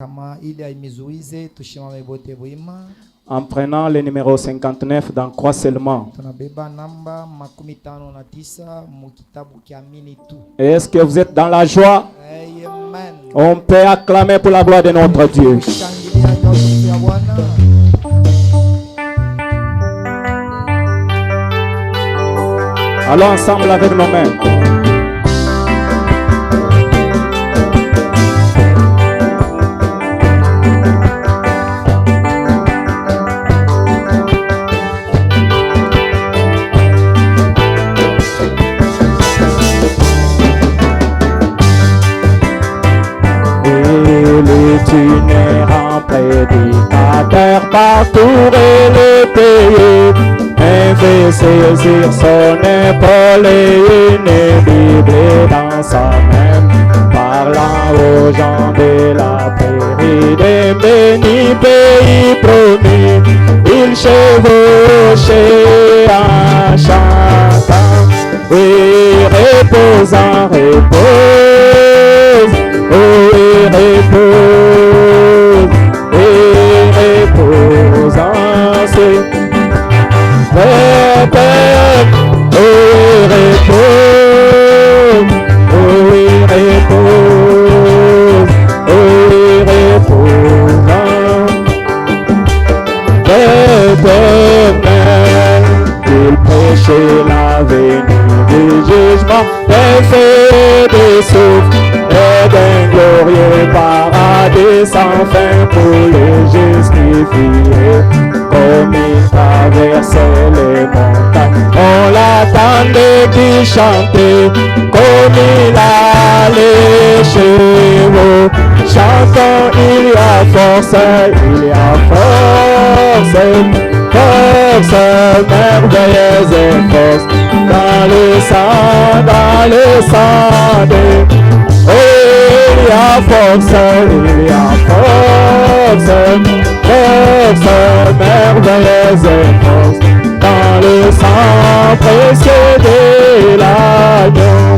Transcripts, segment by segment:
En prenant le numéro 59 dans Croix seulement. Est-ce que vous êtes dans la joie? Amen. On peut acclamer pour la gloire de notre Dieu. Allons ensemble avec nos mains. Itinérant prédicateur parcourait le pays, et fait saisir son épaule et une Bible dans sa main, parlant aux gens de la prairie des bénis pays promis. Il chevauchait en chantant, oui, reposant, repose, oui, repose, et reposant, c'est repose, oui, repose, oui, repose, oui, reposant, l'éternel, il prêchait la venue du jugement, des feux des souffles et d'un glorieux paradis sans fin pour les justifier. Comme il traversait les montagnes, on l'attendait qu'il chantait. Comme il allait chez vous, chantant, il y a force, il y a force, force merveilleuse et force dans le sang de oh, il y a force, il y a force, force merveilleuse et force dans le sang précieux de l'agneau.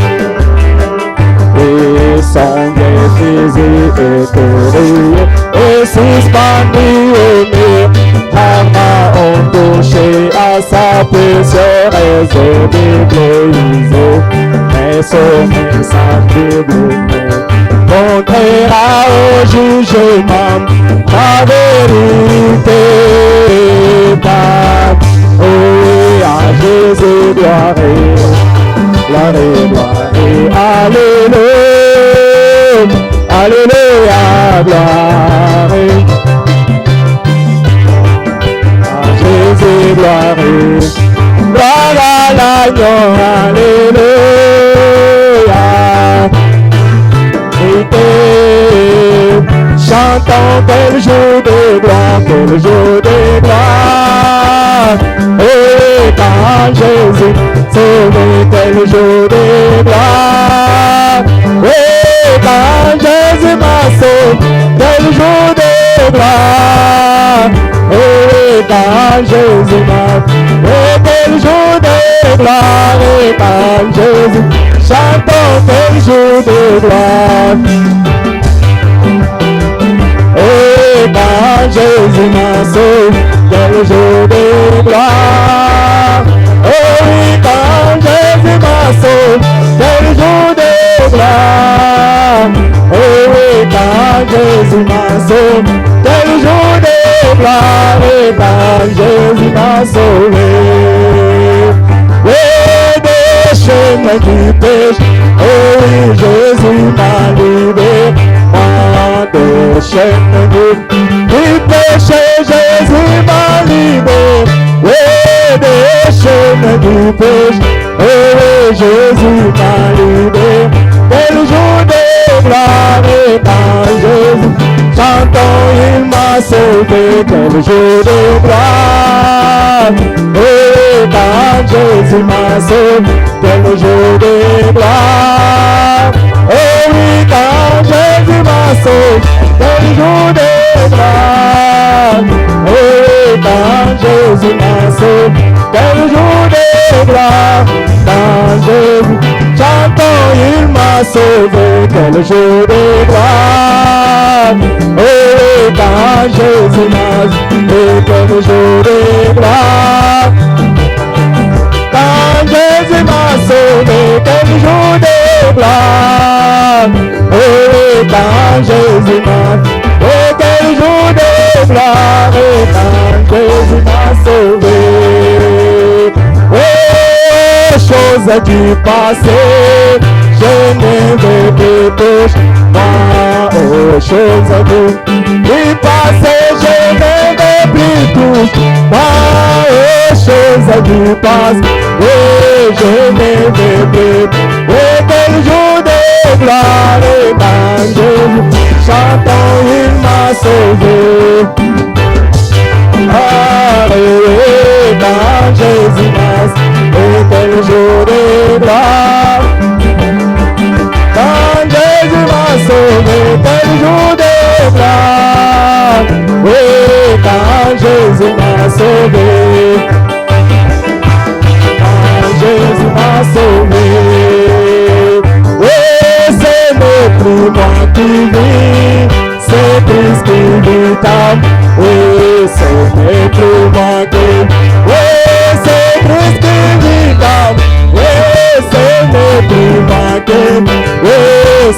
Et son guet fusil est oreillé et suspendu au mur. Armes ont touché à sa pécheresse déblaisée, mais son message montrera au jugement la vérité. Oui, à Jésus gloire et gloire et alléluia, alléluia, gloire à Jésus gloire à l'agneau, alléluia. Chantons quel jour de gloire, quel jour de gloire. Et quand Jésus sauvé, quel jour de gloire. Et quand Jésus m'a sauvé, quel jour de gloire. Et quand Jésus m'a sauvé, quel jour de gloire. Et quand Jésus, chantons quel jour de gloire. Et quand Jésus m'a sauvé, quel jour de gloire. Oh oui, quand Jésus m'a sauvé, quel jour de gloire. Oh oui, quand Jésus m'a sauvé, quel jour de gloire. Et quand Jésus m'a sauvé, oui, des chemins du péché. Oh oui, Jésus m'a libéré. Des chaînes du péché, Jésus m'a libéré. Oui, des chaînes du péché, oui, Jésus m'a libéré. Quel jour de gloire, et quand Jésus, chantons, il m'a sauvé. Quel jour de gloire, et quand Jésus m'a sauvé. Quel jour de gloire, oh oui, quand Jésus m'a sauvé. Quel jour de gloire, oh quand Jésus m'a sauvé. Quel jour de gloire, quand Jésus, chantons, il m'a m'a sauvé, quel jour de gloire. Oh, quand Jésus m'a sauvé, quel jour de gloire. Quand Jésus m'a sauvé, quel jour de gloire. Oh, quand Jésus m'a sauvé, quel jour de gloire. Oh, quand Jésus m'a sauvé. Oh, choses du passé, je ne veux plus toucher. Oh, choses du passé, je ne veux plus toucher. Oh, choses du passé, je ne veux plus. Et quel jour de gloire, et quand Jésus chantons, il m'a sauvé. Ah, et quand Jésus m'a sauvé, quel jour de gloire. Quand Jésus m'a sauvé, quel jour de gloire. Oui, quand Jésus m'a sauvé. Quand Jésus m'a sauvé. Oui, c'est le plus moi qui vis, c'est Christ qui vit en moi. Oui, c'est le plus moi qui vis. Oui, c'est Christ qui vit en moi. Oui, c'est le plus moi qui vis. Oui,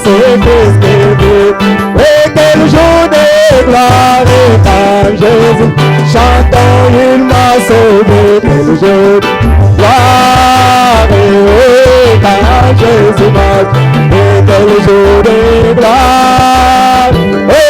c'est Christ qui vit. Oui, quel jour de gloire. Et quand Jésus chantons, il m'a sauvé. Quel jour de gloire. Et quand Jésus m'a sauvé, quel jour de gloire. Et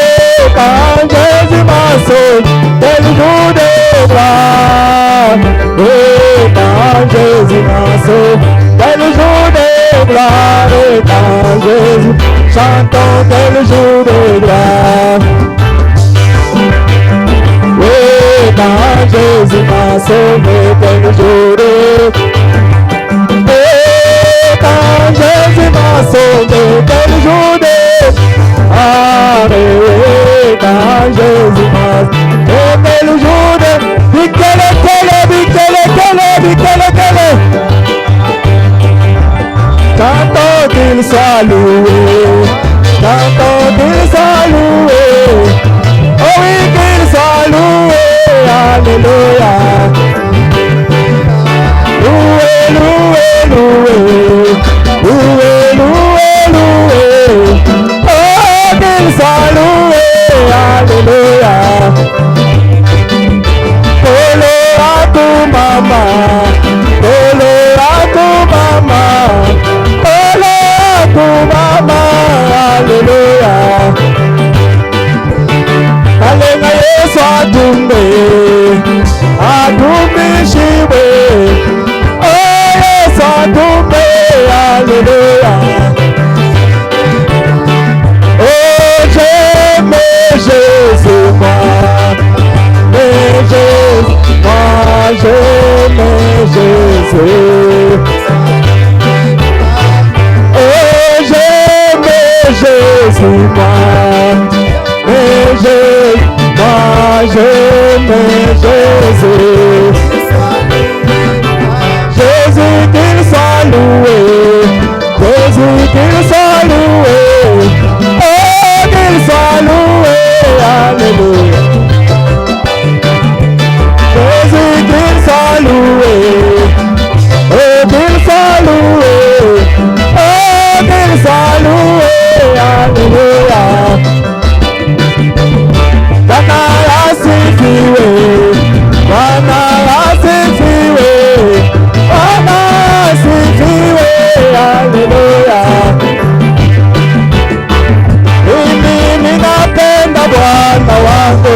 quand Jésus m'a sauvé, quel jour de gloire. Et quand Jésus m'a sauvé, quel jour de gloire. Et quand Jésus chantons, quel jour de gloire. Oui, quand Jésus m'a sauvé, quel jour de gloire. Et quand Jésus m'a sauvé, quel jour de gloire. Et quand Jésus m'a sauvé, quel jour de chantons qu'il soit loué, chantons qu'il soit loué, oh oui qu'il soit loué, alléluia. Loué, loué, loué, loué, loué, loué, oh qu'il soit loué, alléluia. Polo a tu mama, polo a tu mama, polo a tu mama, alléluia. Alenga Yesu adumbe, adumbe shiwe, oh Yesu adumbe, alléluia. Oh j'aime Jésus moi, mais Jésus, moi j'aime Jésus. Oh j'aime Jésus moi, mais Jésus, moi j'aime Jésus. Jésus qu'il soit loué, Jésus qu'il soit loué, oh qu'il soit loué, alléluia. Jésus qu'il soit loué, oh qu'il soit loué, oh qu'il soit loué, alléluia. Bana asifiwe, Bana asifiwe, Bana asifiwe, alléluia. Mimi ninapenda Bwana wangu,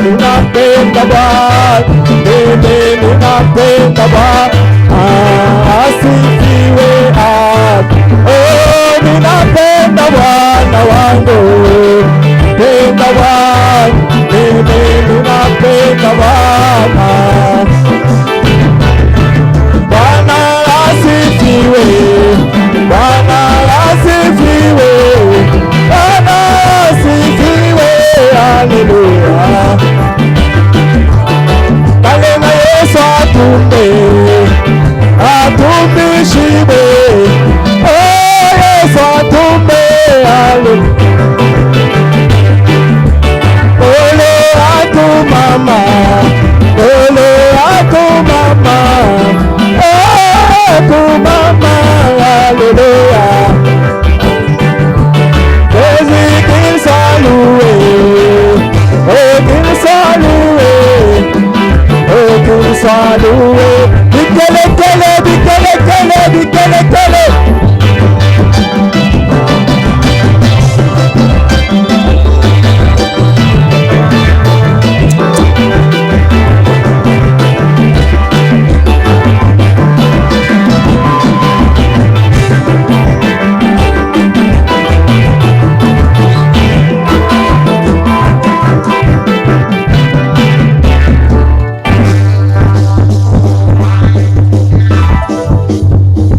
ninapenda Bwana, mimi ninapenda Bwana, asifiwe. Oh, ninapenda Bwana wangu, penda Bwana, mimi ninapenda Bwana,